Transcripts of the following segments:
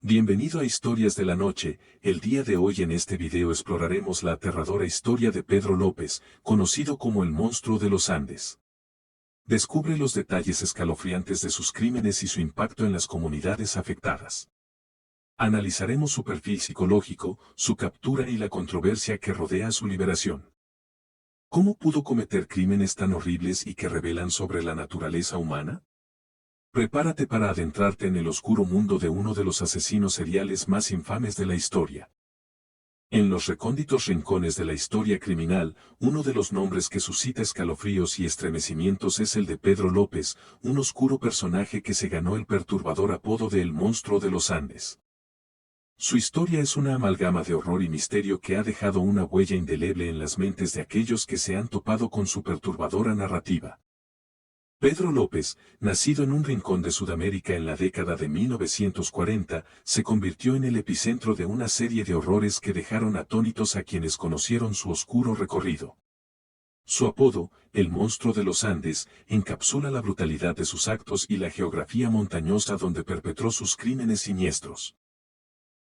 Bienvenido a Historias de la Noche. El día de hoy en este video exploraremos la aterradora historia de Pedro López, conocido como el monstruo de los Andes. Descubre los detalles escalofriantes de sus crímenes y su impacto en las comunidades afectadas. Analizaremos su perfil psicológico, su captura y la controversia que rodea su liberación. ¿Cómo pudo cometer crímenes tan horribles y que revelan sobre la naturaleza humana? Prepárate para adentrarte en el oscuro mundo de uno de los asesinos seriales más infames de la historia. En los recónditos rincones de la historia criminal, uno de los nombres que suscita escalofríos y estremecimientos es el de Pedro López, un oscuro personaje que se ganó el perturbador apodo de El Monstruo de los Andes. Su historia es una amalgama de horror y misterio que ha dejado una huella indeleble en las mentes de aquellos que se han topado con su perturbadora narrativa. Pedro López, nacido en un rincón de Sudamérica en la década de 1940, se convirtió en el epicentro de una serie de horrores que dejaron atónitos a quienes conocieron su oscuro recorrido. Su apodo, el monstruo de los Andes, encapsula la brutalidad de sus actos y la geografía montañosa donde perpetró sus crímenes siniestros.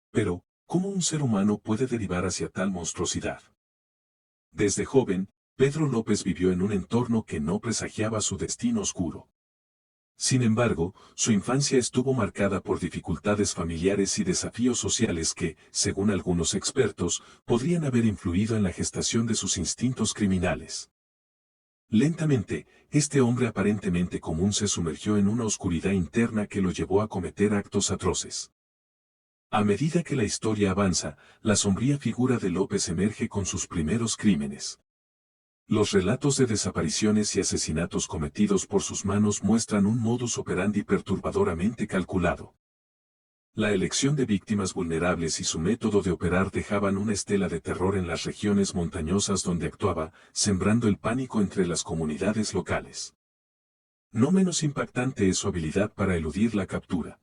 Pero, ¿cómo un ser humano puede derivar hacia tal monstruosidad? Desde joven, Pedro López vivió en un entorno que no presagiaba su destino oscuro. Sin embargo, su infancia estuvo marcada por dificultades familiares y desafíos sociales que, según algunos expertos, podrían haber influido en la gestación de sus instintos criminales. Lentamente, este hombre aparentemente común se sumergió en una oscuridad interna que lo llevó a cometer actos atroces. A medida que la historia avanza, la sombría figura de López emerge con sus primeros crímenes. Los relatos de desapariciones y asesinatos cometidos por sus manos muestran un modus operandi perturbadoramente calculado. La elección de víctimas vulnerables y su método de operar dejaban una estela de terror en las regiones montañosas donde actuaba, sembrando el pánico entre las comunidades locales. No menos impactante es su habilidad para eludir la captura.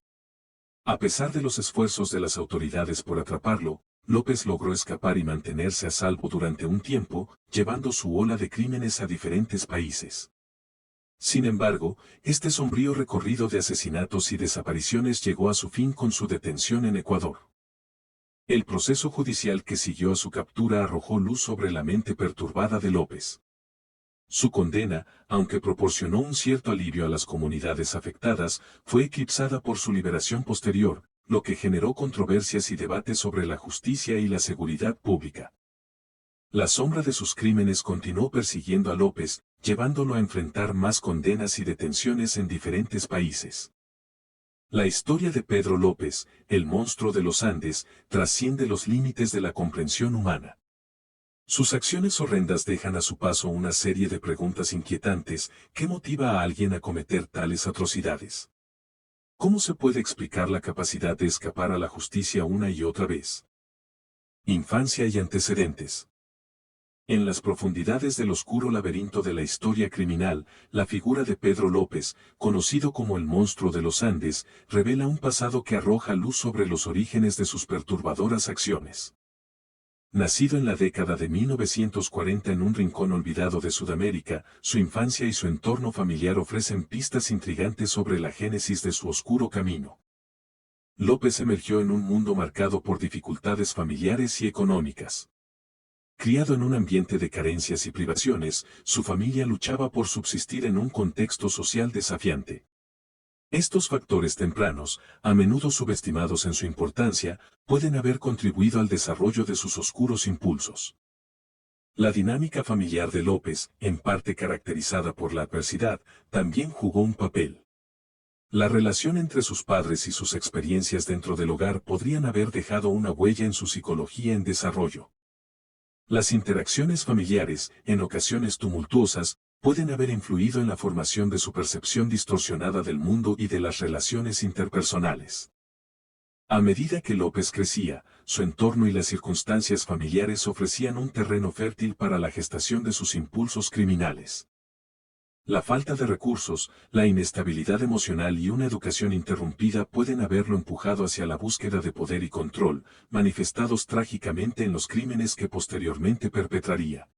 A pesar de los esfuerzos de las autoridades por atraparlo, López logró escapar y mantenerse a salvo durante un tiempo, llevando su ola de crímenes a diferentes países. Sin embargo, este sombrío recorrido de asesinatos y desapariciones llegó a su fin con su detención en Ecuador. El proceso judicial que siguió a su captura arrojó luz sobre la mente perturbada de López. Su condena, aunque proporcionó un cierto alivio a las comunidades afectadas, fue eclipsada por su liberación posterior, lo que generó controversias y debates sobre la justicia y la seguridad pública. La sombra de sus crímenes continuó persiguiendo a López, llevándolo a enfrentar más condenas y detenciones en diferentes países. La historia de Pedro López, el monstruo de los Andes, trasciende los límites de la comprensión humana. Sus acciones horrendas dejan a su paso una serie de preguntas inquietantes. ¿Qué motiva a alguien a cometer tales atrocidades? ¿Cómo se puede explicar la capacidad de escapar a la justicia una y otra vez? Infancia y antecedentes. En las profundidades del oscuro laberinto de la historia criminal, la figura de Pedro López, conocido como el monstruo de los Andes, revela un pasado que arroja luz sobre los orígenes de sus perturbadoras acciones. Nacido en la década de 1940 en un rincón olvidado de Sudamérica, su infancia y su entorno familiar ofrecen pistas intrigantes sobre la génesis de su oscuro camino. López emergió en un mundo marcado por dificultades familiares y económicas. Criado en un ambiente de carencias y privaciones, su familia luchaba por subsistir en un contexto social desafiante. Estos factores tempranos, a menudo subestimados en su importancia, pueden haber contribuido al desarrollo de sus oscuros impulsos. La dinámica familiar de López, en parte caracterizada por la adversidad, también jugó un papel. La relación entre sus padres y sus experiencias dentro del hogar podrían haber dejado una huella en su psicología en desarrollo. Las interacciones familiares, en ocasiones tumultuosas, pueden haber influido en la formación de su percepción distorsionada del mundo y de las relaciones interpersonales. A medida que López crecía, su entorno y las circunstancias familiares ofrecían un terreno fértil para la gestación de sus impulsos criminales. La falta de recursos, la inestabilidad emocional y una educación interrumpida pueden haberlo empujado hacia la búsqueda de poder y control, manifestados trágicamente en los crímenes que posteriormente perpetraría.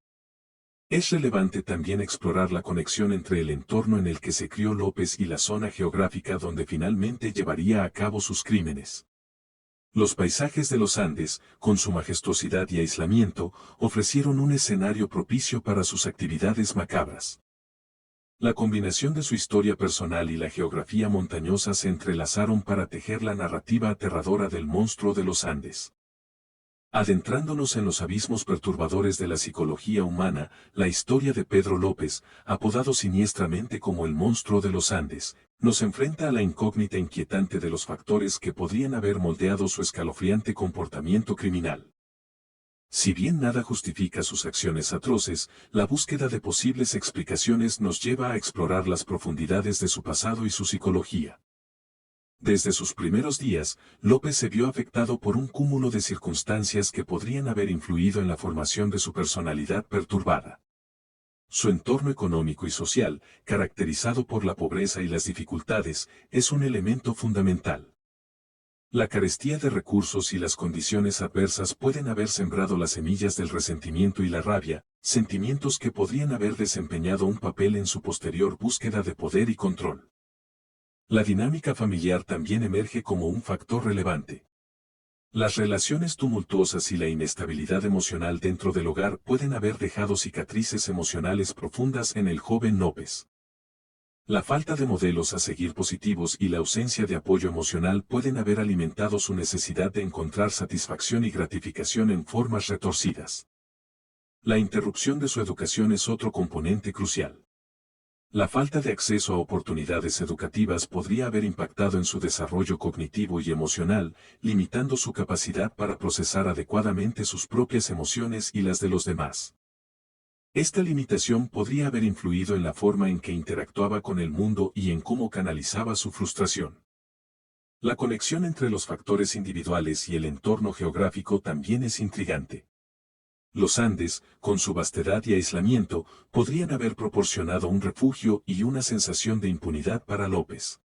Es relevante también explorar la conexión entre el entorno en el que se crió López y la zona geográfica donde finalmente llevaría a cabo sus crímenes. Los paisajes de los Andes, con su majestuosidad y aislamiento, ofrecieron un escenario propicio para sus actividades macabras. La combinación de su historia personal y la geografía montañosa se entrelazaron para tejer la narrativa aterradora del monstruo de los Andes. Adentrándonos en los abismos perturbadores de la psicología humana, la historia de Pedro López, apodado siniestramente como el monstruo de los Andes, nos enfrenta a la incógnita inquietante de los factores que podrían haber moldeado su escalofriante comportamiento criminal. Si bien nada justifica sus acciones atroces, la búsqueda de posibles explicaciones nos lleva a explorar las profundidades de su pasado y su psicología. Desde sus primeros días, López se vio afectado por un cúmulo de circunstancias que podrían haber influido en la formación de su personalidad perturbada. Su entorno económico y social, caracterizado por la pobreza y las dificultades, es un elemento fundamental. La carestía de recursos y las condiciones adversas pueden haber sembrado las semillas del resentimiento y la rabia, sentimientos que podrían haber desempeñado un papel en su posterior búsqueda de poder y control. La dinámica familiar también emerge como un factor relevante. Las relaciones tumultuosas y la inestabilidad emocional dentro del hogar pueden haber dejado cicatrices emocionales profundas en el joven López. La falta de modelos a seguir positivos y la ausencia de apoyo emocional pueden haber alimentado su necesidad de encontrar satisfacción y gratificación en formas retorcidas. La interrupción de su educación es otro componente crucial. La falta de acceso a oportunidades educativas podría haber impactado en su desarrollo cognitivo y emocional, limitando su capacidad para procesar adecuadamente sus propias emociones y las de los demás. Esta limitación podría haber influido en la forma en que interactuaba con el mundo y en cómo canalizaba su frustración. La conexión entre los factores individuales y el entorno geográfico también es intrigante. Los Andes, con su vastedad y aislamiento, podrían haber proporcionado un refugio y una sensación de impunidad para López.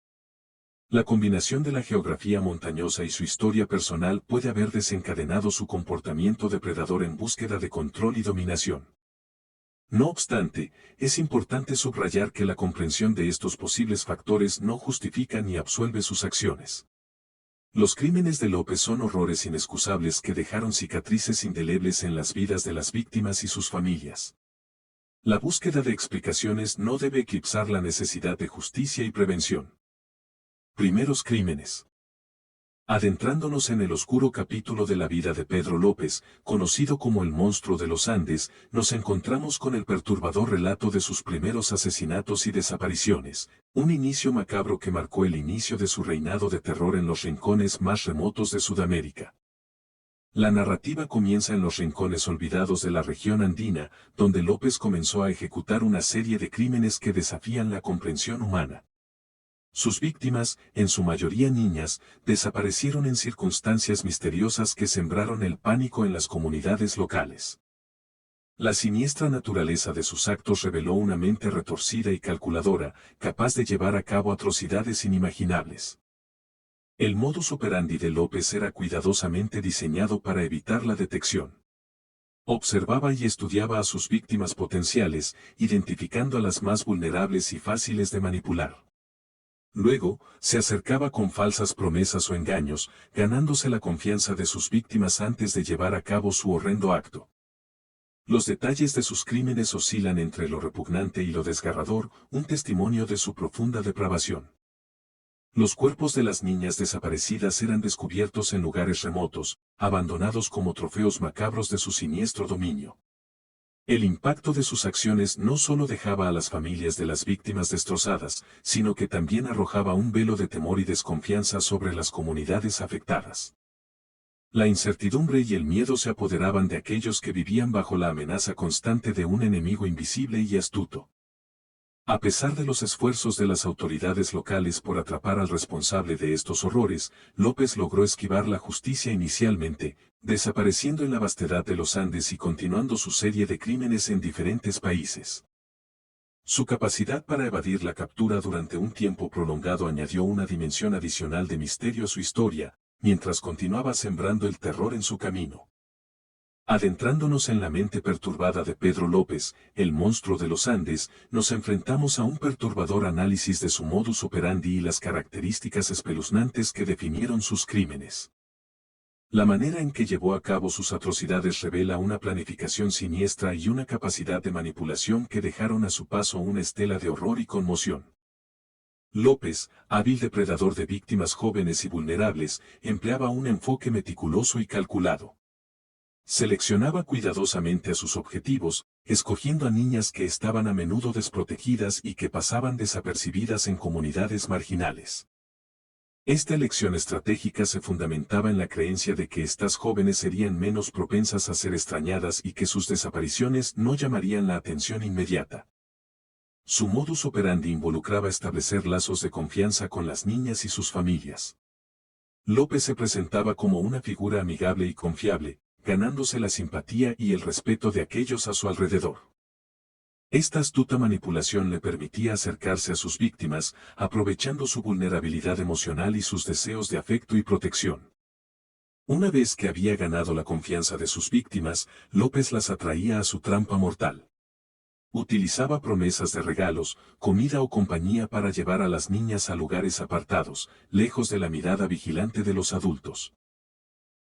La combinación de la geografía montañosa y su historia personal puede haber desencadenado su comportamiento depredador en búsqueda de control y dominación. No obstante, es importante subrayar que la comprensión de estos posibles factores no justifica ni absuelve sus acciones. Los crímenes de López son horrores inexcusables que dejaron cicatrices indelebles en las vidas de las víctimas y sus familias. La búsqueda de explicaciones no debe eclipsar la necesidad de justicia y prevención. Primeros crímenes. Adentrándonos en el oscuro capítulo de la vida de Pedro López, conocido como el monstruo de los Andes, nos encontramos con el perturbador relato de sus primeros asesinatos y desapariciones, un inicio macabro que marcó el inicio de su reinado de terror en los rincones más remotos de Sudamérica. La narrativa comienza en los rincones olvidados de la región andina, donde López comenzó a ejecutar una serie de crímenes que desafían la comprensión humana. Sus víctimas, en su mayoría niñas, desaparecieron en circunstancias misteriosas que sembraron el pánico en las comunidades locales. La siniestra naturaleza de sus actos reveló una mente retorcida y calculadora, capaz de llevar a cabo atrocidades inimaginables. El modus operandi de López era cuidadosamente diseñado para evitar la detección. Observaba y estudiaba a sus víctimas potenciales, identificando a las más vulnerables y fáciles de manipular. Luego, se acercaba con falsas promesas o engaños, ganándose la confianza de sus víctimas antes de llevar a cabo su horrendo acto. Los detalles de sus crímenes oscilan entre lo repugnante y lo desgarrador, un testimonio de su profunda depravación. Los cuerpos de las niñas desaparecidas eran descubiertos en lugares remotos, abandonados como trofeos macabros de su siniestro dominio. El impacto de sus acciones no solo dejaba a las familias de las víctimas destrozadas, sino que también arrojaba un velo de temor y desconfianza sobre las comunidades afectadas. La incertidumbre y el miedo se apoderaban de aquellos que vivían bajo la amenaza constante de un enemigo invisible y astuto. A pesar de los esfuerzos de las autoridades locales por atrapar al responsable de estos horrores, López logró esquivar la justicia inicialmente, desapareciendo en la vastedad de los Andes y continuando su serie de crímenes en diferentes países. Su capacidad para evadir la captura durante un tiempo prolongado añadió una dimensión adicional de misterio a su historia, mientras continuaba sembrando el terror en su camino. Adentrándonos en la mente perturbada de Pedro López, el monstruo de los Andes, nos enfrentamos a un perturbador análisis de su modus operandi y las características espeluznantes que definieron sus crímenes. La manera en que llevó a cabo sus atrocidades revela una planificación siniestra y una capacidad de manipulación que dejaron a su paso una estela de horror y conmoción. López, hábil depredador de víctimas jóvenes y vulnerables, empleaba un enfoque meticuloso y calculado. Seleccionaba cuidadosamente a sus objetivos, escogiendo a niñas que estaban a menudo desprotegidas y que pasaban desapercibidas en comunidades marginales. Esta elección estratégica se fundamentaba en la creencia de que estas jóvenes serían menos propensas a ser extrañadas y que sus desapariciones no llamarían la atención inmediata. Su modus operandi involucraba establecer lazos de confianza con las niñas y sus familias. López se presentaba como una figura amigable y confiable, ganándose la simpatía y el respeto de aquellos a su alrededor. Esta astuta manipulación le permitía acercarse a sus víctimas, aprovechando su vulnerabilidad emocional y sus deseos de afecto y protección. Una vez que había ganado la confianza de sus víctimas, López las atraía a su trampa mortal. Utilizaba promesas de regalos, comida o compañía para llevar a las niñas a lugares apartados, lejos de la mirada vigilante de los adultos.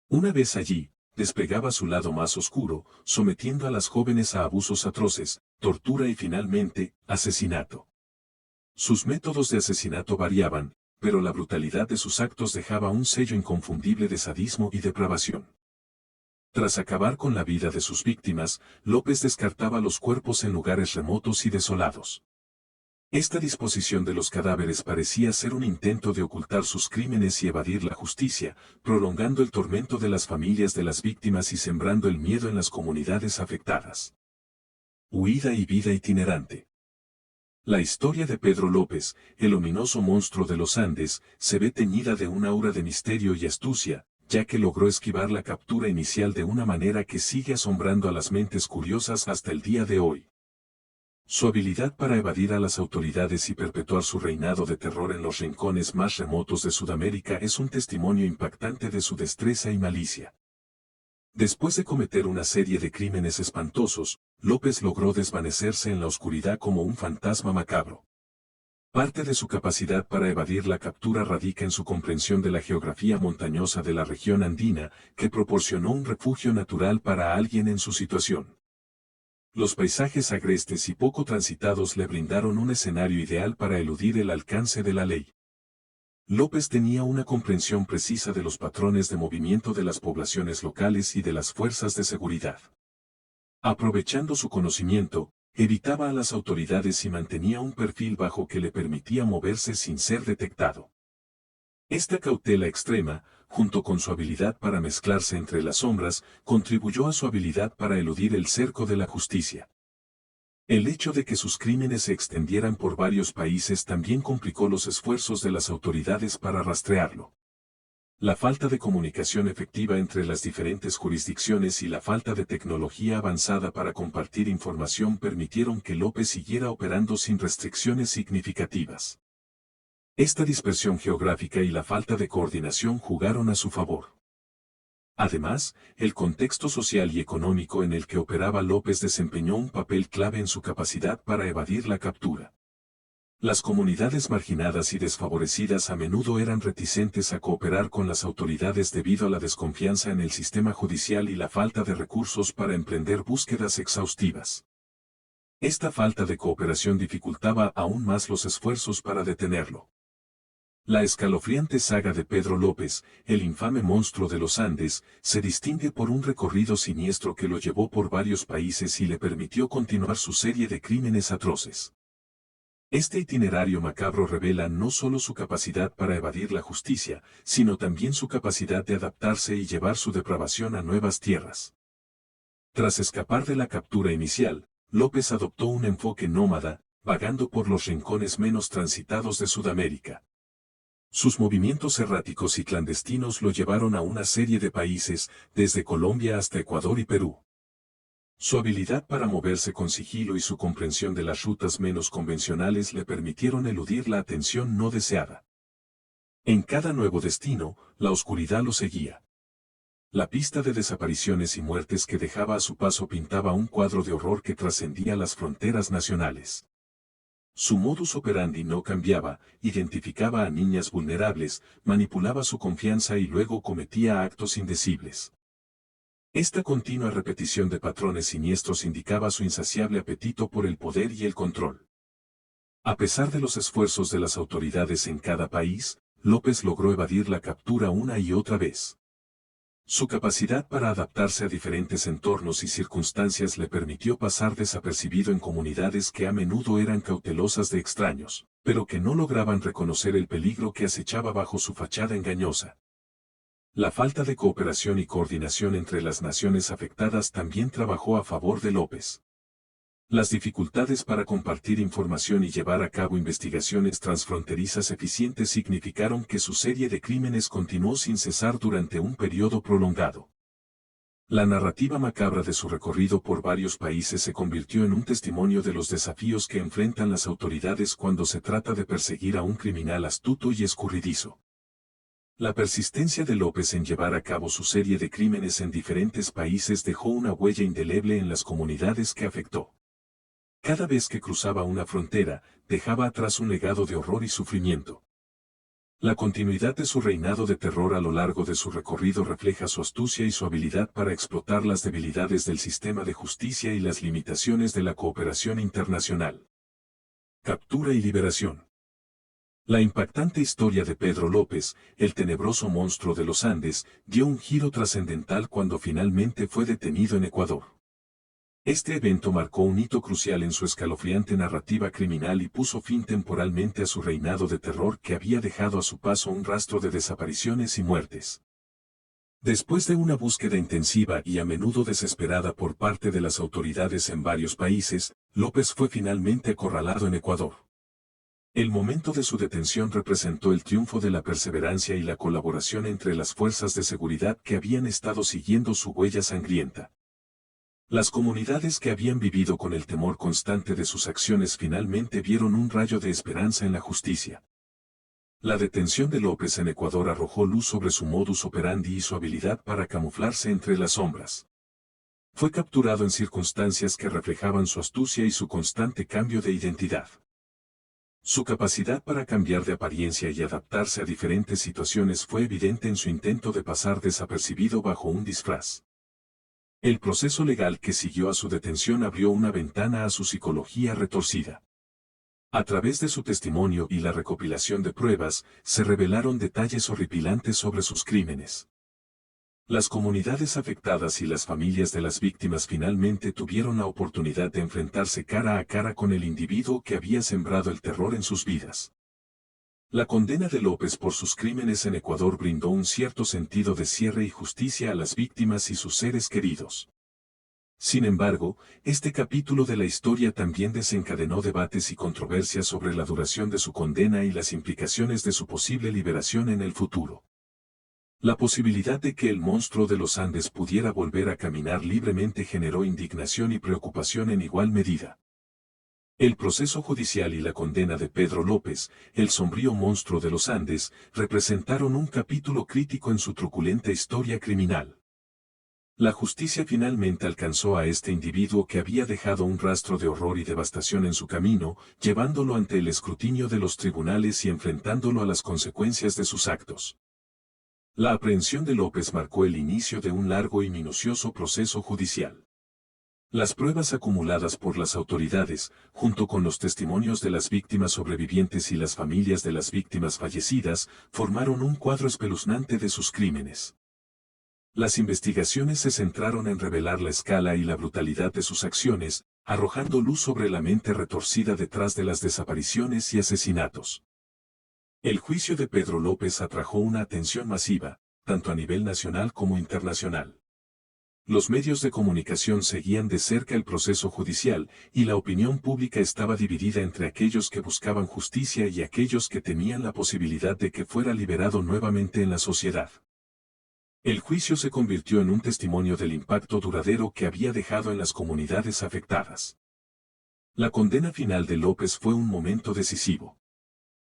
Una vez allí, desplegaba su lado más oscuro, sometiendo a las jóvenes a abusos atroces, tortura y finalmente, asesinato. Sus métodos de asesinato variaban, pero la brutalidad de sus actos dejaba un sello inconfundible de sadismo y depravación. Tras acabar con la vida de sus víctimas, López descartaba los cuerpos en lugares remotos y desolados. Esta disposición de los cadáveres parecía ser un intento de ocultar sus crímenes y evadir la justicia, prolongando el tormento de las familias de las víctimas y sembrando el miedo en las comunidades afectadas. Huida y vida itinerante. La historia de Pedro López, el ominoso monstruo de los Andes, se ve teñida de un aura de misterio y astucia, ya que logró esquivar la captura inicial de una manera que sigue asombrando a las mentes curiosas hasta el día de hoy. Su habilidad para evadir a las autoridades y perpetuar su reinado de terror en los rincones más remotos de Sudamérica es un testimonio impactante de su destreza y malicia. Después de cometer una serie de crímenes espantosos, López logró desvanecerse en la oscuridad como un fantasma macabro. Parte de su capacidad para evadir la captura radica en su comprensión de la geografía montañosa de la región andina, que proporcionó un refugio natural para alguien en su situación. Los paisajes agrestes y poco transitados le brindaron un escenario ideal para eludir el alcance de la ley. López tenía una comprensión precisa de los patrones de movimiento de las poblaciones locales y de las fuerzas de seguridad. Aprovechando su conocimiento, evitaba a las autoridades y mantenía un perfil bajo que le permitía moverse sin ser detectado. Esta cautela extrema, junto con su habilidad para mezclarse entre las sombras, contribuyó a su habilidad para eludir el cerco de la justicia. El hecho de que sus crímenes se extendieran por varios países también complicó los esfuerzos de las autoridades para rastrearlo. La falta de comunicación efectiva entre las diferentes jurisdicciones y la falta de tecnología avanzada para compartir información permitieron que López siguiera operando sin restricciones significativas. Esta dispersión geográfica y la falta de coordinación jugaron a su favor. Además, el contexto social y económico en el que operaba López desempeñó un papel clave en su capacidad para evadir la captura. Las comunidades marginadas y desfavorecidas a menudo eran reticentes a cooperar con las autoridades debido a la desconfianza en el sistema judicial y la falta de recursos para emprender búsquedas exhaustivas. Esta falta de cooperación dificultaba aún más los esfuerzos para detenerlo. La escalofriante saga de Pedro López, el infame monstruo de los Andes, se distingue por un recorrido siniestro que lo llevó por varios países y le permitió continuar su serie de crímenes atroces. Este itinerario macabro revela no solo su capacidad para evadir la justicia, sino también su capacidad de adaptarse y llevar su depravación a nuevas tierras. Tras escapar de la captura inicial, López adoptó un enfoque nómada, vagando por los rincones menos transitados de Sudamérica. Sus movimientos erráticos y clandestinos lo llevaron a una serie de países, desde Colombia hasta Ecuador y Perú. Su habilidad para moverse con sigilo y su comprensión de las rutas menos convencionales le permitieron eludir la atención no deseada. En cada nuevo destino, la oscuridad lo seguía. La pista de desapariciones y muertes que dejaba a su paso pintaba un cuadro de horror que trascendía las fronteras nacionales. Su modus operandi no cambiaba, identificaba a niñas vulnerables, manipulaba su confianza y luego cometía actos indecibles. Esta continua repetición de patrones siniestros indicaba su insaciable apetito por el poder y el control. A pesar de los esfuerzos de las autoridades en cada país, López logró evadir la captura una y otra vez. Su capacidad para adaptarse a diferentes entornos y circunstancias le permitió pasar desapercibido en comunidades que a menudo eran cautelosas de extraños, pero que no lograban reconocer el peligro que acechaba bajo su fachada engañosa. La falta de cooperación y coordinación entre las naciones afectadas también trabajó a favor de López. Las dificultades para compartir información y llevar a cabo investigaciones transfronterizas eficientes significaron que su serie de crímenes continuó sin cesar durante un periodo prolongado. La narrativa macabra de su recorrido por varios países se convirtió en un testimonio de los desafíos que enfrentan las autoridades cuando se trata de perseguir a un criminal astuto y escurridizo. La persistencia de López en llevar a cabo su serie de crímenes en diferentes países dejó una huella indeleble en las comunidades que afectó. Cada vez que cruzaba una frontera, dejaba atrás un legado de horror y sufrimiento. La continuidad de su reinado de terror a lo largo de su recorrido refleja su astucia y su habilidad para explotar las debilidades del sistema de justicia y las limitaciones de la cooperación internacional. Captura y liberación. La impactante historia de Pedro López, el tenebroso monstruo de los Andes, dio un giro trascendental cuando finalmente fue detenido en Ecuador. Este evento marcó un hito crucial en su escalofriante narrativa criminal y puso fin temporalmente a su reinado de terror que había dejado a su paso un rastro de desapariciones y muertes. Después de una búsqueda intensiva y a menudo desesperada por parte de las autoridades en varios países, López fue finalmente acorralado en Ecuador. El momento de su detención representó el triunfo de la perseverancia y la colaboración entre las fuerzas de seguridad que habían estado siguiendo su huella sangrienta. Las comunidades que habían vivido con el temor constante de sus acciones finalmente vieron un rayo de esperanza en la justicia. La detención de López en Ecuador arrojó luz sobre su modus operandi y su habilidad para camuflarse entre las sombras. Fue capturado en circunstancias que reflejaban su astucia y su constante cambio de identidad. Su capacidad para cambiar de apariencia y adaptarse a diferentes situaciones fue evidente en su intento de pasar desapercibido bajo un disfraz. El proceso legal que siguió a su detención abrió una ventana a su psicología retorcida. A través de su testimonio y la recopilación de pruebas, se revelaron detalles horripilantes sobre sus crímenes. Las comunidades afectadas y las familias de las víctimas finalmente tuvieron la oportunidad de enfrentarse cara a cara con el individuo que había sembrado el terror en sus vidas. La condena de López por sus crímenes en Ecuador brindó un cierto sentido de cierre y justicia a las víctimas y sus seres queridos. Sin embargo, este capítulo de la historia también desencadenó debates y controversias sobre la duración de su condena y las implicaciones de su posible liberación en el futuro. La posibilidad de que el monstruo de los Andes pudiera volver a caminar libremente generó indignación y preocupación en igual medida. El proceso judicial y la condena de Pedro López, el sombrío monstruo de los Andes, representaron un capítulo crítico en su truculenta historia criminal. La justicia finalmente alcanzó a este individuo que había dejado un rastro de horror y devastación en su camino, llevándolo ante el escrutinio de los tribunales y enfrentándolo a las consecuencias de sus actos. La aprehensión de López marcó el inicio de un largo y minucioso proceso judicial. Las pruebas acumuladas por las autoridades, junto con los testimonios de las víctimas sobrevivientes y las familias de las víctimas fallecidas, formaron un cuadro espeluznante de sus crímenes. Las investigaciones se centraron en revelar la escala y la brutalidad de sus acciones, arrojando luz sobre la mente retorcida detrás de las desapariciones y asesinatos. El juicio de Pedro López atrajo una atención masiva, tanto a nivel nacional como internacional. Los medios de comunicación seguían de cerca el proceso judicial, y la opinión pública estaba dividida entre aquellos que buscaban justicia y aquellos que temían la posibilidad de que fuera liberado nuevamente en la sociedad. El juicio se convirtió en un testimonio del impacto duradero que había dejado en las comunidades afectadas. La condena final de López fue un momento decisivo.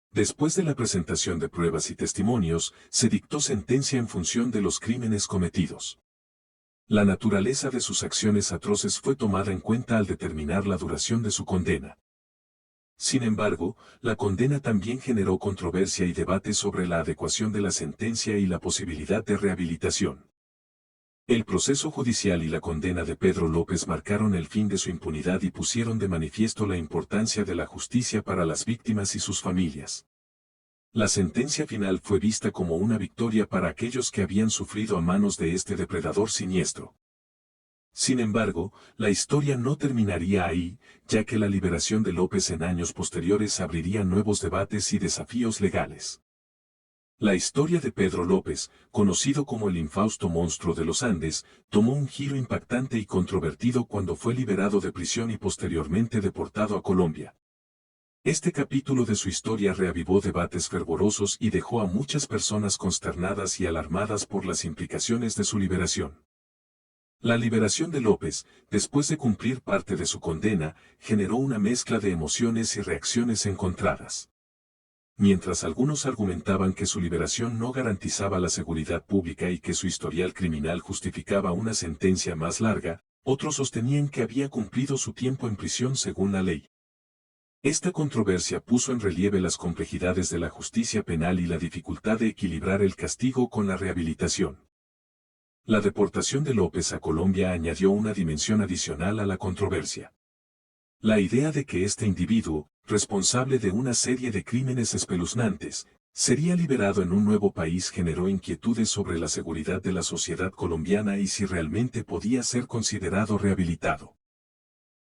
Después de la presentación de pruebas y testimonios, se dictó sentencia en función de los crímenes cometidos. La naturaleza de sus acciones atroces fue tomada en cuenta al determinar la duración de su condena. Sin embargo, la condena también generó controversia y debate sobre la adecuación de la sentencia y la posibilidad de rehabilitación. El proceso judicial y la condena de Pedro López marcaron el fin de su impunidad y pusieron de manifiesto la importancia de la justicia para las víctimas y sus familias. La sentencia final fue vista como una victoria para aquellos que habían sufrido a manos de este depredador siniestro. Sin embargo, la historia no terminaría ahí, ya que la liberación de López en años posteriores abriría nuevos debates y desafíos legales. La historia de Pedro López, conocido como el infausto monstruo de los Andes, tomó un giro impactante y controvertido cuando fue liberado de prisión y posteriormente deportado a Colombia. Este capítulo de su historia reavivó debates fervorosos y dejó a muchas personas consternadas y alarmadas por las implicaciones de su liberación. La liberación de López, después de cumplir parte de su condena, generó una mezcla de emociones y reacciones encontradas. Mientras algunos argumentaban que su liberación no garantizaba la seguridad pública y que su historial criminal justificaba una sentencia más larga, otros sostenían que había cumplido su tiempo en prisión según la ley. Esta controversia puso en relieve las complejidades de la justicia penal y la dificultad de equilibrar el castigo con la rehabilitación. La deportación de López a Colombia añadió una dimensión adicional a la controversia. La idea de que este individuo, responsable de una serie de crímenes espeluznantes, sería liberado en un nuevo país generó inquietudes sobre la seguridad de la sociedad colombiana y si realmente podía ser considerado rehabilitado.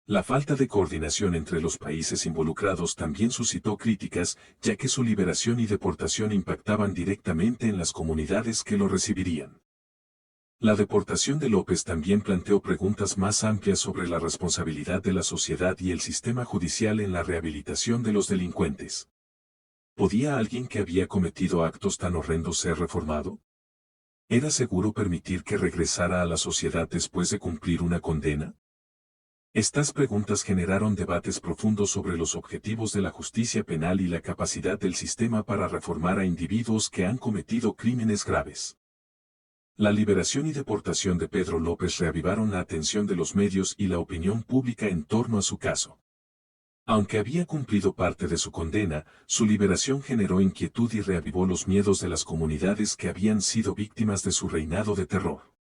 La falta de coordinación entre los países involucrados también suscitó críticas, ya que su liberación y deportación impactaban directamente en las comunidades que lo recibirían. La deportación de López también planteó preguntas más amplias sobre la responsabilidad de la sociedad y el sistema judicial en la rehabilitación de los delincuentes. ¿Podía alguien que había cometido actos tan horrendos ser reformado? ¿Era seguro permitir que regresara a la sociedad después de cumplir una condena? Estas preguntas generaron debates profundos sobre los objetivos de la justicia penal y la capacidad del sistema para reformar a individuos que han cometido crímenes graves. La liberación y deportación de Pedro López reavivaron la atención de los medios y la opinión pública en torno a su caso. Aunque había cumplido parte de su condena, su liberación generó inquietud y reavivó los miedos de las comunidades que habían sido víctimas de su reinado de terror.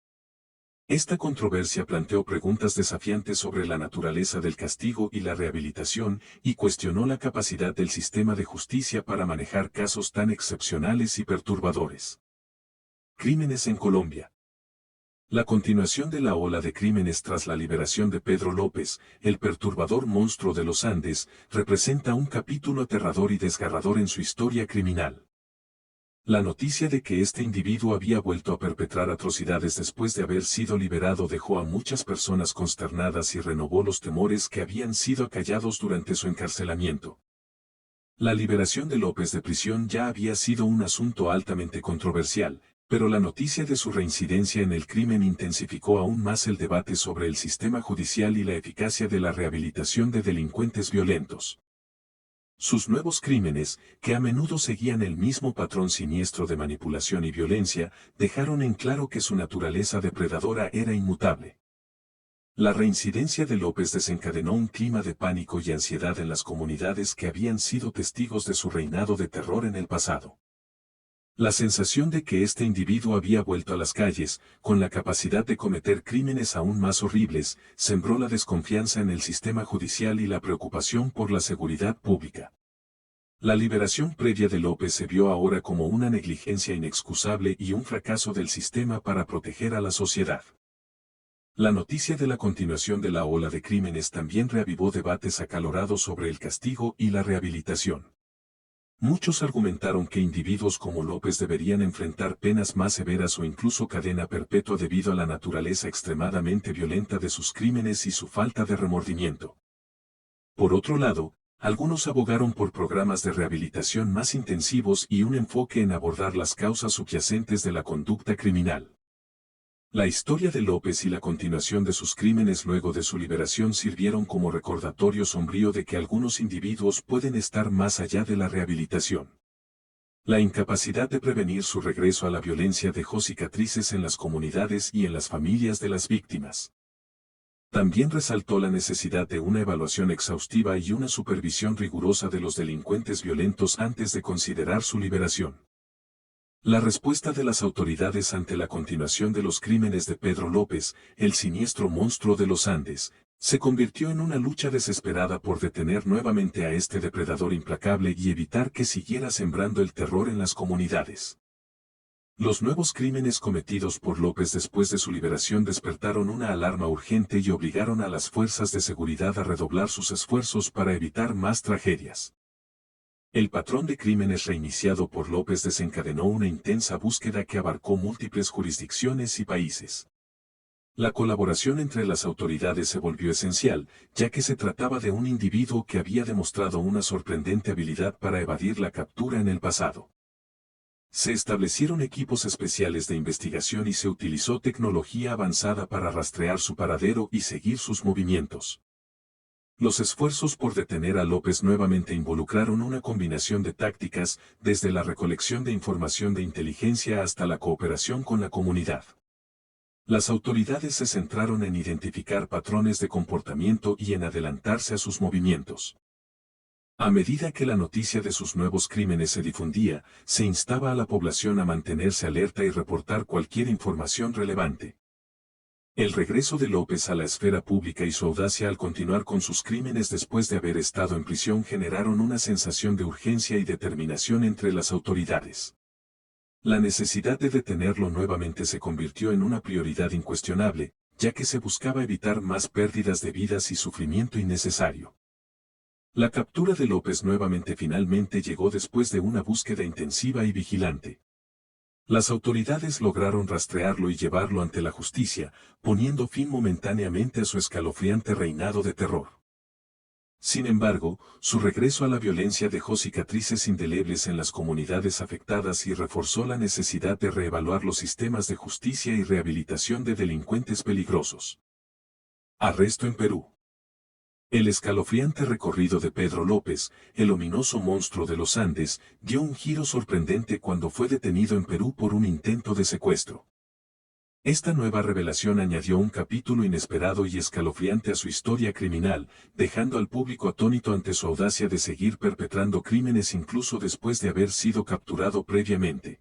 Esta controversia planteó preguntas desafiantes sobre la naturaleza del castigo y la rehabilitación y cuestionó la capacidad del sistema de justicia para manejar casos tan excepcionales y perturbadores. Crímenes en Colombia. La continuación de la ola de crímenes tras la liberación de Pedro López, el perturbador monstruo de los Andes, representa un capítulo aterrador y desgarrador en su historia criminal. La noticia de que este individuo había vuelto a perpetrar atrocidades después de haber sido liberado dejó a muchas personas consternadas y renovó los temores que habían sido acallados durante su encarcelamiento. La liberación de López de prisión ya había sido un asunto altamente controversial, pero la noticia de su reincidencia en el crimen intensificó aún más el debate sobre el sistema judicial y la eficacia de la rehabilitación de delincuentes violentos. Sus nuevos crímenes, que a menudo seguían el mismo patrón siniestro de manipulación y violencia, dejaron en claro que su naturaleza depredadora era inmutable. La reincidencia de López desencadenó un clima de pánico y ansiedad en las comunidades que habían sido testigos de su reinado de terror en el pasado. La sensación de que este individuo había vuelto a las calles, con la capacidad de cometer crímenes aún más horribles, sembró la desconfianza en el sistema judicial y la preocupación por la seguridad pública. La liberación previa de López se vio ahora como una negligencia inexcusable y un fracaso del sistema para proteger a la sociedad. La noticia de la continuación de la ola de crímenes también reavivó debates acalorados sobre el castigo y la rehabilitación. Muchos argumentaron que individuos como López deberían enfrentar penas más severas o incluso cadena perpetua debido a la naturaleza extremadamente violenta de sus crímenes y su falta de remordimiento. Por otro lado, algunos abogaron por programas de rehabilitación más intensivos y un enfoque en abordar las causas subyacentes de la conducta criminal. La historia de López y la continuación de sus crímenes luego de su liberación sirvieron como recordatorio sombrío de que algunos individuos pueden estar más allá de la rehabilitación. La incapacidad de prevenir su regreso a la violencia dejó cicatrices en las comunidades y en las familias de las víctimas. También resaltó la necesidad de una evaluación exhaustiva y una supervisión rigurosa de los delincuentes violentos antes de considerar su liberación. La respuesta de las autoridades ante la continuación de los crímenes de Pedro López, el siniestro monstruo de los Andes, se convirtió en una lucha desesperada por detener nuevamente a este depredador implacable y evitar que siguiera sembrando el terror en las comunidades. Los nuevos crímenes cometidos por López después de su liberación despertaron una alarma urgente y obligaron a las fuerzas de seguridad a redoblar sus esfuerzos para evitar más tragedias. El patrón de crímenes reiniciado por López desencadenó una intensa búsqueda que abarcó múltiples jurisdicciones y países. La colaboración entre las autoridades se volvió esencial, ya que se trataba de un individuo que había demostrado una sorprendente habilidad para evadir la captura en el pasado. Se establecieron equipos especiales de investigación y se utilizó tecnología avanzada para rastrear su paradero y seguir sus movimientos. Los esfuerzos por detener a López nuevamente involucraron una combinación de tácticas, desde la recolección de información de inteligencia hasta la cooperación con la comunidad. Las autoridades se centraron en identificar patrones de comportamiento y en adelantarse a sus movimientos. A medida que la noticia de sus nuevos crímenes se difundía, se instaba a la población a mantenerse alerta y reportar cualquier información relevante. El regreso de López a la esfera pública y su audacia al continuar con sus crímenes después de haber estado en prisión generaron una sensación de urgencia y determinación entre las autoridades. La necesidad de detenerlo nuevamente se convirtió en una prioridad incuestionable, ya que se buscaba evitar más pérdidas de vidas y sufrimiento innecesario. La captura de López nuevamente finalmente llegó después de una búsqueda intensiva y vigilante. Las autoridades lograron rastrearlo y llevarlo ante la justicia, poniendo fin momentáneamente a su escalofriante reinado de terror. Sin embargo, su regreso a la violencia dejó cicatrices indelebles en las comunidades afectadas y reforzó la necesidad de reevaluar los sistemas de justicia y rehabilitación de delincuentes peligrosos. Arresto en Perú. El escalofriante recorrido de Pedro López, el ominoso monstruo de los Andes, dio un giro sorprendente cuando fue detenido en Perú por un intento de secuestro. Esta nueva revelación añadió un capítulo inesperado y escalofriante a su historia criminal, dejando al público atónito ante su audacia de seguir perpetrando crímenes incluso después de haber sido capturado previamente.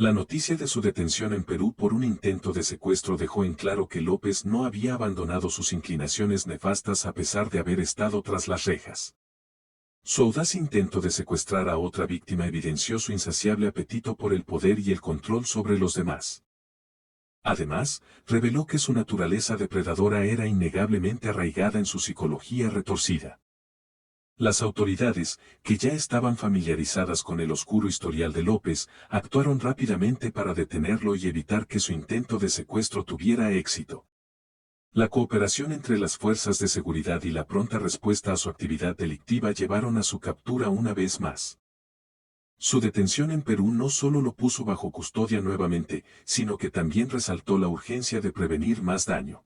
La noticia de su detención en Perú por un intento de secuestro dejó en claro que López no había abandonado sus inclinaciones nefastas a pesar de haber estado tras las rejas. Su audaz intento de secuestrar a otra víctima evidenció su insaciable apetito por el poder y el control sobre los demás. Además, reveló que su naturaleza depredadora era innegablemente arraigada en su psicología retorcida. Las autoridades, que ya estaban familiarizadas con el oscuro historial de López, actuaron rápidamente para detenerlo y evitar que su intento de secuestro tuviera éxito. La cooperación entre las fuerzas de seguridad y la pronta respuesta a su actividad delictiva llevaron a su captura una vez más. Su detención en Perú no solo lo puso bajo custodia nuevamente, sino que también resaltó la urgencia de prevenir más daño.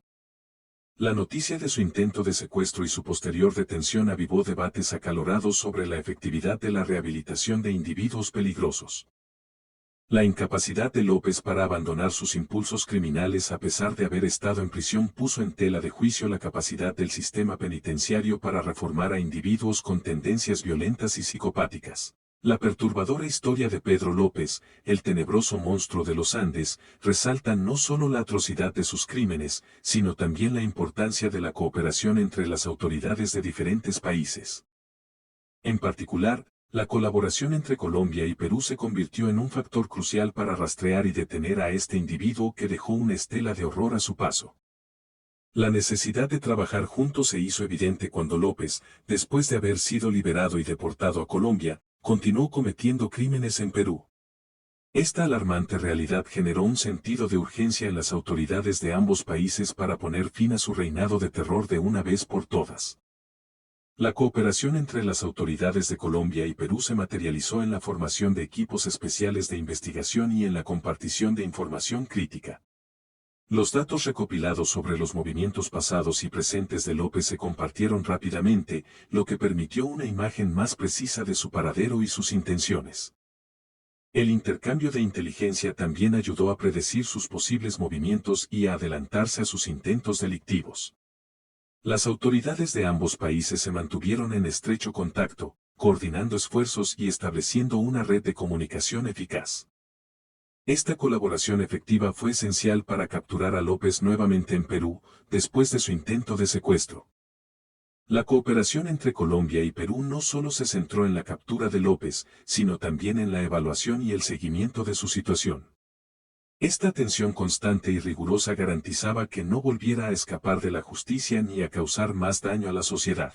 La noticia de su intento de secuestro y su posterior detención avivó debates acalorados sobre la efectividad de la rehabilitación de individuos peligrosos. La incapacidad de López para abandonar sus impulsos criminales a pesar de haber estado en prisión puso en tela de juicio la capacidad del sistema penitenciario para reformar a individuos con tendencias violentas y psicopáticas. La perturbadora historia de Pedro López, el tenebroso monstruo de los Andes, resalta no solo la atrocidad de sus crímenes, sino también la importancia de la cooperación entre las autoridades de diferentes países. En particular, la colaboración entre Colombia y Perú se convirtió en un factor crucial para rastrear y detener a este individuo que dejó una estela de horror a su paso. La necesidad de trabajar juntos se hizo evidente cuando López, después de haber sido liberado y deportado a Colombia, continuó cometiendo crímenes en Perú. Esta alarmante realidad generó un sentido de urgencia en las autoridades de ambos países para poner fin a su reinado de terror de una vez por todas. La cooperación entre las autoridades de Colombia y Perú se materializó en la formación de equipos especiales de investigación y en la compartición de información crítica. Los datos recopilados sobre los movimientos pasados y presentes de López se compartieron rápidamente, lo que permitió una imagen más precisa de su paradero y sus intenciones. El intercambio de inteligencia también ayudó a predecir sus posibles movimientos y a adelantarse a sus intentos delictivos. Las autoridades de ambos países se mantuvieron en estrecho contacto, coordinando esfuerzos y estableciendo una red de comunicación eficaz. Esta colaboración efectiva fue esencial para capturar a López nuevamente en Perú, después de su intento de secuestro. La cooperación entre Colombia y Perú no solo se centró en la captura de López, sino también en la evaluación y el seguimiento de su situación. Esta atención constante y rigurosa garantizaba que no volviera a escapar de la justicia ni a causar más daño a la sociedad.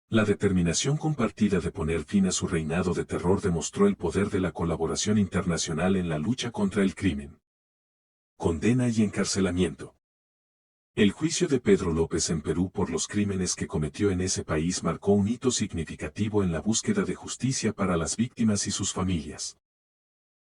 La determinación compartida de poner fin a su reinado de terror demostró el poder de la colaboración internacional en la lucha contra el crimen. Condena y encarcelamiento. El juicio de Pedro López en Perú por los crímenes que cometió en ese país marcó un hito significativo en la búsqueda de justicia para las víctimas y sus familias.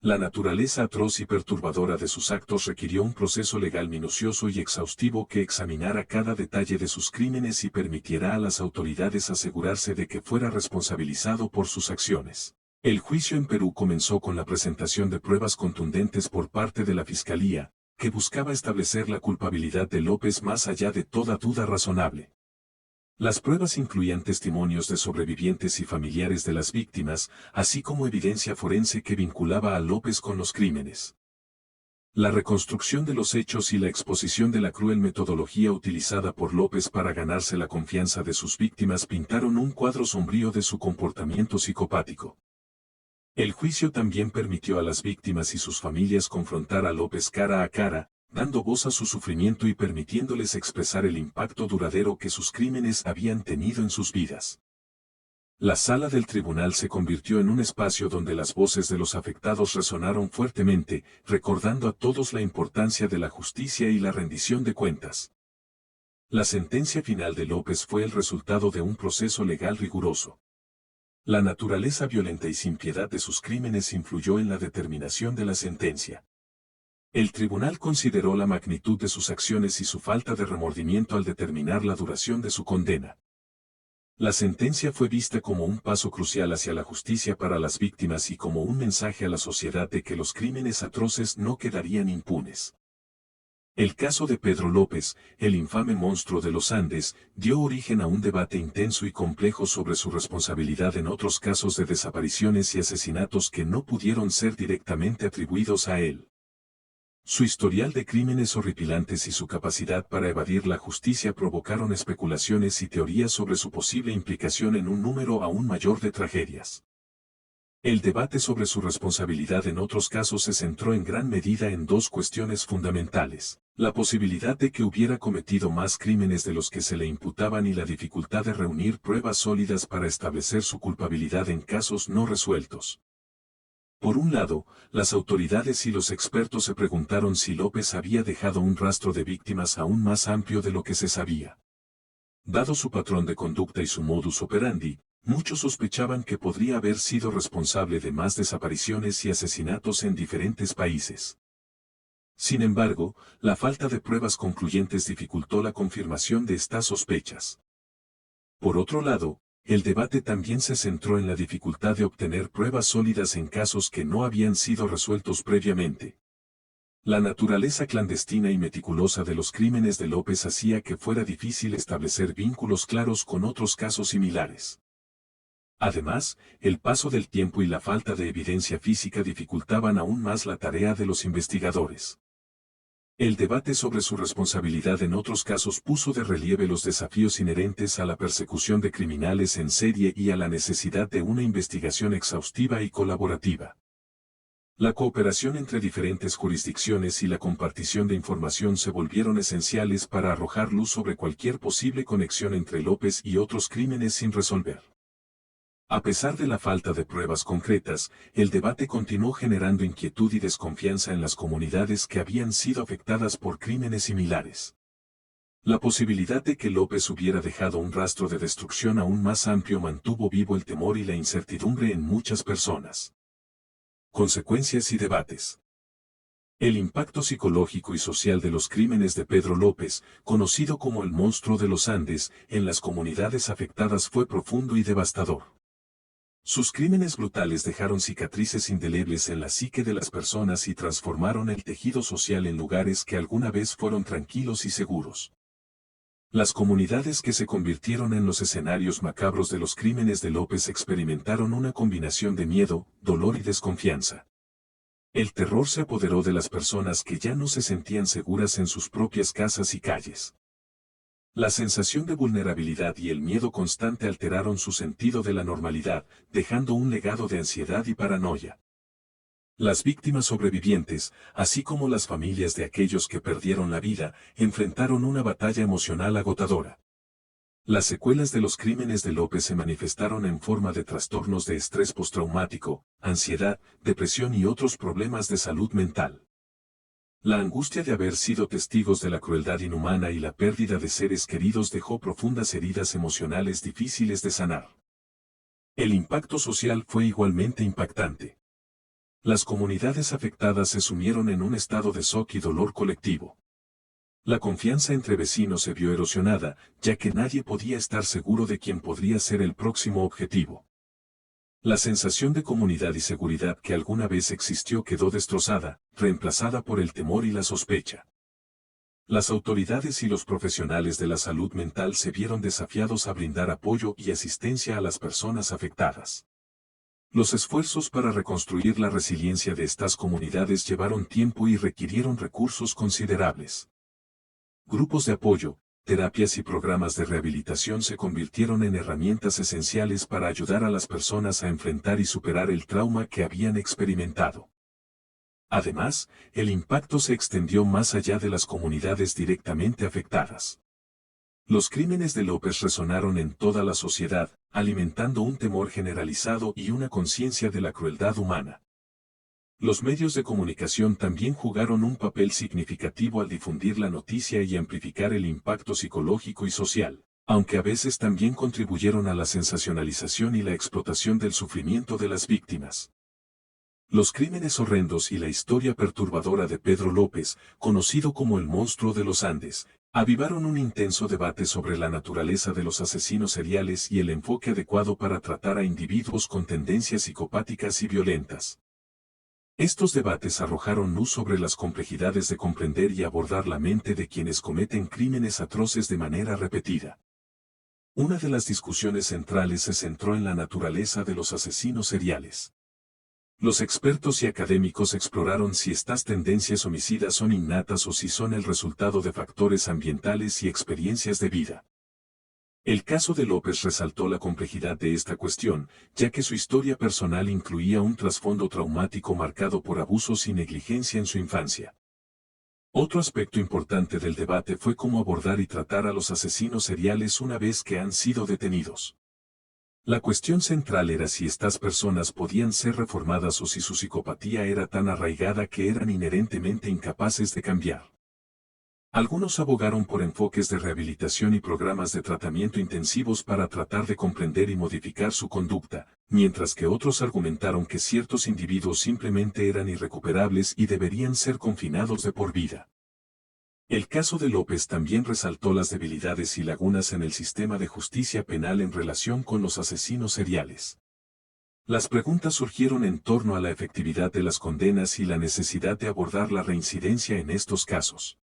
La naturaleza atroz y perturbadora de sus actos requirió un proceso legal minucioso y exhaustivo que examinara cada detalle de sus crímenes y permitiera a las autoridades asegurarse de que fuera responsabilizado por sus acciones. El juicio en Perú comenzó con la presentación de pruebas contundentes por parte de la Fiscalía, que buscaba establecer la culpabilidad de López más allá de toda duda razonable. Las pruebas incluían testimonios de sobrevivientes y familiares de las víctimas, así como evidencia forense que vinculaba a López con los crímenes. La reconstrucción de los hechos y la exposición de la cruel metodología utilizada por López para ganarse la confianza de sus víctimas pintaron un cuadro sombrío de su comportamiento psicopático. El juicio también permitió a las víctimas y sus familias confrontar a López cara a cara, dando voz a su sufrimiento y permitiéndoles expresar el impacto duradero que sus crímenes habían tenido en sus vidas. La sala del tribunal se convirtió en un espacio donde las voces de los afectados resonaron fuertemente, recordando a todos la importancia de la justicia y la rendición de cuentas. La sentencia final de López fue el resultado de un proceso legal riguroso. La naturaleza violenta y sin piedad de sus crímenes influyó en la determinación de la sentencia. El tribunal consideró la magnitud de sus acciones y su falta de remordimiento al determinar la duración de su condena. La sentencia fue vista como un paso crucial hacia la justicia para las víctimas y como un mensaje a la sociedad de que los crímenes atroces no quedarían impunes. El caso de Pedro López, el infame monstruo de los Andes, dio origen a un debate intenso y complejo sobre su responsabilidad en otros casos de desapariciones y asesinatos que no pudieron ser directamente atribuidos a él. Su historial de crímenes horripilantes y su capacidad para evadir la justicia provocaron especulaciones y teorías sobre su posible implicación en un número aún mayor de tragedias. El debate sobre su responsabilidad en otros casos se centró en gran medida en dos cuestiones fundamentales: la posibilidad de que hubiera cometido más crímenes de los que se le imputaban y la dificultad de reunir pruebas sólidas para establecer su culpabilidad en casos no resueltos. Por un lado, las autoridades y los expertos se preguntaron si López había dejado un rastro de víctimas aún más amplio de lo que se sabía. Dado su patrón de conducta y su modus operandi, muchos sospechaban que podría haber sido responsable de más desapariciones y asesinatos en diferentes países. Sin embargo, la falta de pruebas concluyentes dificultó la confirmación de estas sospechas. Por otro lado, el debate también se centró en la dificultad de obtener pruebas sólidas en casos que no habían sido resueltos previamente. La naturaleza clandestina y meticulosa de los crímenes de López hacía que fuera difícil establecer vínculos claros con otros casos similares. Además, el paso del tiempo y la falta de evidencia física dificultaban aún más la tarea de los investigadores. El debate sobre su responsabilidad en otros casos puso de relieve los desafíos inherentes a la persecución de criminales en serie y a la necesidad de una investigación exhaustiva y colaborativa. La cooperación entre diferentes jurisdicciones y la compartición de información se volvieron esenciales para arrojar luz sobre cualquier posible conexión entre López y otros crímenes sin resolver. A pesar de la falta de pruebas concretas, el debate continuó generando inquietud y desconfianza en las comunidades que habían sido afectadas por crímenes similares. La posibilidad de que López hubiera dejado un rastro de destrucción aún más amplio mantuvo vivo el temor y la incertidumbre en muchas personas. Consecuencias y debates. El impacto psicológico y social de los crímenes de Pedro López, conocido como el monstruo de los Andes, en las comunidades afectadas fue profundo y devastador. Sus crímenes brutales dejaron cicatrices indelebles en la psique de las personas y transformaron el tejido social en lugares que alguna vez fueron tranquilos y seguros. Las comunidades que se convirtieron en los escenarios macabros de los crímenes de López experimentaron una combinación de miedo, dolor y desconfianza. El terror se apoderó de las personas que ya no se sentían seguras en sus propias casas y calles. La sensación de vulnerabilidad y el miedo constante alteraron su sentido de la normalidad, dejando un legado de ansiedad y paranoia. Las víctimas sobrevivientes, así como las familias de aquellos que perdieron la vida, enfrentaron una batalla emocional agotadora. Las secuelas de los crímenes de López se manifestaron en forma de trastornos de estrés postraumático, ansiedad, depresión y otros problemas de salud mental. La angustia de haber sido testigos de la crueldad inhumana y la pérdida de seres queridos dejó profundas heridas emocionales difíciles de sanar. El impacto social fue igualmente impactante. Las comunidades afectadas se sumieron en un estado de shock y dolor colectivo. La confianza entre vecinos se vio erosionada, ya que nadie podía estar seguro de quién podría ser el próximo objetivo. La sensación de comunidad y seguridad que alguna vez existió quedó destrozada, reemplazada por el temor y la sospecha. Las autoridades y los profesionales de la salud mental se vieron desafiados a brindar apoyo y asistencia a las personas afectadas. Los esfuerzos para reconstruir la resiliencia de estas comunidades llevaron tiempo y requirieron recursos considerables. Grupos de apoyo, terapias y programas de rehabilitación se convirtieron en herramientas esenciales para ayudar a las personas a enfrentar y superar el trauma que habían experimentado. Además, el impacto se extendió más allá de las comunidades directamente afectadas. Los crímenes de López resonaron en toda la sociedad, alimentando un temor generalizado y una conciencia de la crueldad humana. Los medios de comunicación también jugaron un papel significativo al difundir la noticia y amplificar el impacto psicológico y social, aunque a veces también contribuyeron a la sensacionalización y la explotación del sufrimiento de las víctimas. Los crímenes horrendos y la historia perturbadora de Pedro López, conocido como el monstruo de los Andes, avivaron un intenso debate sobre la naturaleza de los asesinos seriales y el enfoque adecuado para tratar a individuos con tendencias psicopáticas y violentas. Estos debates arrojaron luz sobre las complejidades de comprender y abordar la mente de quienes cometen crímenes atroces de manera repetida. Una de las discusiones centrales se centró en la naturaleza de los asesinos seriales. Los expertos y académicos exploraron si estas tendencias homicidas son innatas o si son el resultado de factores ambientales y experiencias de vida. El caso de López resaltó la complejidad de esta cuestión, ya que su historia personal incluía un trasfondo traumático marcado por abusos y negligencia en su infancia. Otro aspecto importante del debate fue cómo abordar y tratar a los asesinos seriales una vez que han sido detenidos. La cuestión central era si estas personas podían ser reformadas o si su psicopatía era tan arraigada que eran inherentemente incapaces de cambiar. Algunos abogaron por enfoques de rehabilitación y programas de tratamiento intensivos para tratar de comprender y modificar su conducta, mientras que otros argumentaron que ciertos individuos simplemente eran irrecuperables y deberían ser confinados de por vida. El caso de López también resaltó las debilidades y lagunas en el sistema de justicia penal en relación con los asesinos seriales. Las preguntas surgieron en torno a la efectividad de las condenas y la necesidad de abordar la reincidencia en estos casos.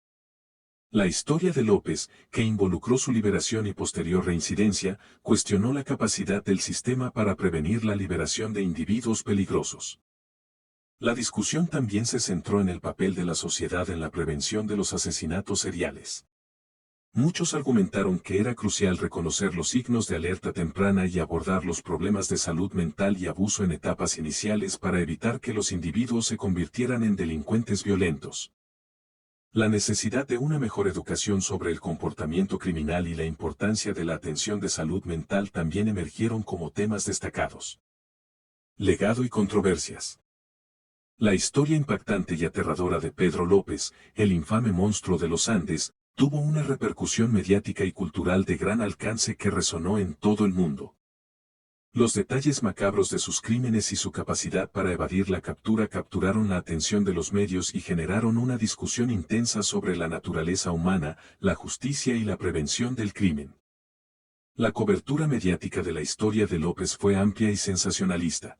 La historia de López, que involucró su liberación y posterior reincidencia, cuestionó la capacidad del sistema para prevenir la liberación de individuos peligrosos. La discusión también se centró en el papel de la sociedad en la prevención de los asesinatos seriales. Muchos argumentaron que era crucial reconocer los signos de alerta temprana y abordar los problemas de salud mental y abuso en etapas iniciales para evitar que los individuos se convirtieran en delincuentes violentos. La necesidad de una mejor educación sobre el comportamiento criminal y la importancia de la atención de salud mental también emergieron como temas destacados. Legado y controversias. La historia impactante y aterradora de Pedro López, el infame monstruo de los Andes, tuvo una repercusión mediática y cultural de gran alcance que resonó en todo el mundo. Los detalles macabros de sus crímenes y su capacidad para evadir la captura capturaron la atención de los medios y generaron una discusión intensa sobre la naturaleza humana, la justicia y la prevención del crimen. La cobertura mediática de la historia de López fue amplia y sensacionalista.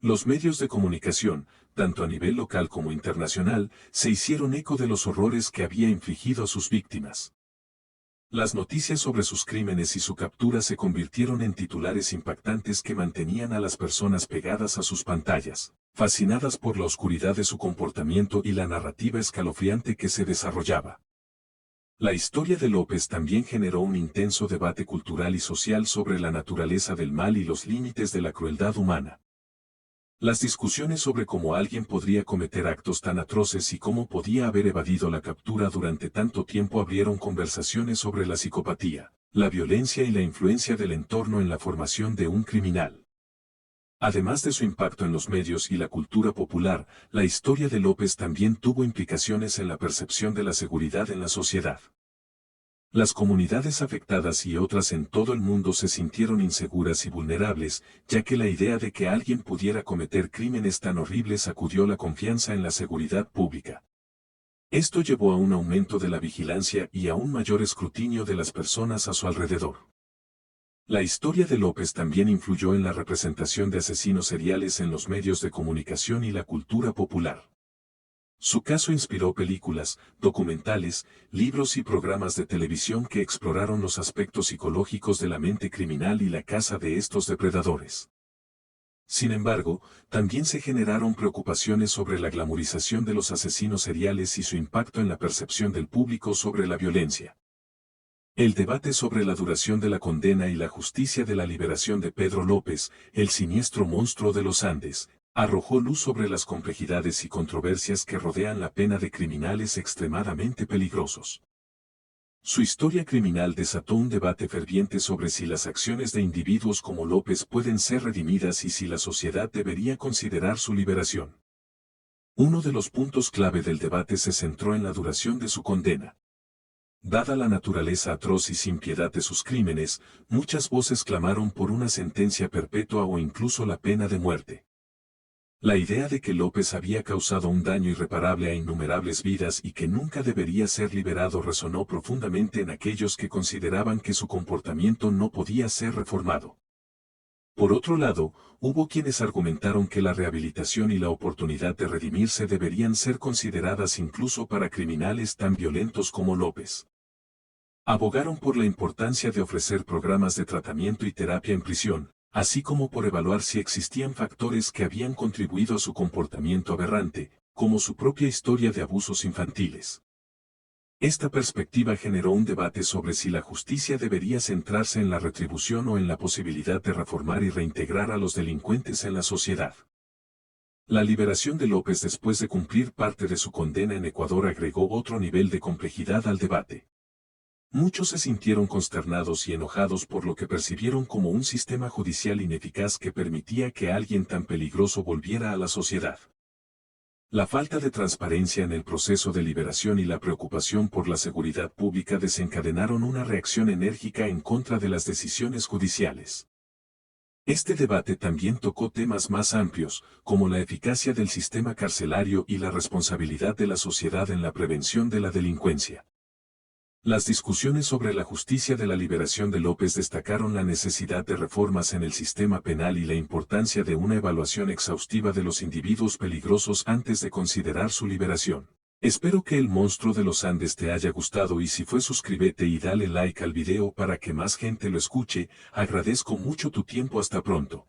Los medios de comunicación, tanto a nivel local como internacional, se hicieron eco de los horrores que había infligido a sus víctimas. Las noticias sobre sus crímenes y su captura se convirtieron en titulares impactantes que mantenían a las personas pegadas a sus pantallas, fascinadas por la oscuridad de su comportamiento y la narrativa escalofriante que se desarrollaba. La historia de López también generó un intenso debate cultural y social sobre la naturaleza del mal y los límites de la crueldad humana. Las discusiones sobre cómo alguien podría cometer actos tan atroces y cómo podía haber evadido la captura durante tanto tiempo abrieron conversaciones sobre la psicopatía, la violencia y la influencia del entorno en la formación de un criminal. Además de su impacto en los medios y la cultura popular, la historia de López también tuvo implicaciones en la percepción de la seguridad en la sociedad. Las comunidades afectadas y otras en todo el mundo se sintieron inseguras y vulnerables, ya que la idea de que alguien pudiera cometer crímenes tan horribles sacudió la confianza en la seguridad pública. Esto llevó a un aumento de la vigilancia y a un mayor escrutinio de las personas a su alrededor. La historia de López también influyó en la representación de asesinos seriales en los medios de comunicación y la cultura popular. Su caso inspiró películas, documentales, libros y programas de televisión que exploraron los aspectos psicológicos de la mente criminal y la caza de estos depredadores. Sin embargo, también se generaron preocupaciones sobre la glamorización de los asesinos seriales y su impacto en la percepción del público sobre la violencia. El debate sobre la duración de la condena y la justicia de la liberación de Pedro López, el siniestro monstruo de los Andes, arrojó luz sobre las complejidades y controversias que rodean la pena de criminales extremadamente peligrosos. Su historia criminal desató un debate ferviente sobre si las acciones de individuos como López pueden ser redimidas y si la sociedad debería considerar su liberación. Uno de los puntos clave del debate se centró en la duración de su condena. Dada la naturaleza atroz y sin piedad de sus crímenes, muchas voces clamaron por una sentencia perpetua o incluso la pena de muerte. La idea de que López había causado un daño irreparable a innumerables vidas y que nunca debería ser liberado resonó profundamente en aquellos que consideraban que su comportamiento no podía ser reformado. Por otro lado, hubo quienes argumentaron que la rehabilitación y la oportunidad de redimirse deberían ser consideradas incluso para criminales tan violentos como López. Abogaron por la importancia de ofrecer programas de tratamiento y terapia en prisión, así como por evaluar si existían factores que habían contribuido a su comportamiento aberrante, como su propia historia de abusos infantiles. Esta perspectiva generó un debate sobre si la justicia debería centrarse en la retribución o en la posibilidad de reformar y reintegrar a los delincuentes en la sociedad. La liberación de López después de cumplir parte de su condena en Ecuador agregó otro nivel de complejidad al debate. Muchos se sintieron consternados y enojados por lo que percibieron como un sistema judicial ineficaz que permitía que alguien tan peligroso volviera a la sociedad. La falta de transparencia en el proceso de liberación y la preocupación por la seguridad pública desencadenaron una reacción enérgica en contra de las decisiones judiciales. Este debate también tocó temas más amplios, como la eficacia del sistema carcelario y la responsabilidad de la sociedad en la prevención de la delincuencia. Las discusiones sobre la justicia de la liberación de López destacaron la necesidad de reformas en el sistema penal y la importancia de una evaluación exhaustiva de los individuos peligrosos antes de considerar su liberación. Espero que el monstruo de los Andes te haya gustado y si fue suscríbete y dale like al video para que más gente lo escuche, agradezco mucho tu tiempo hasta pronto.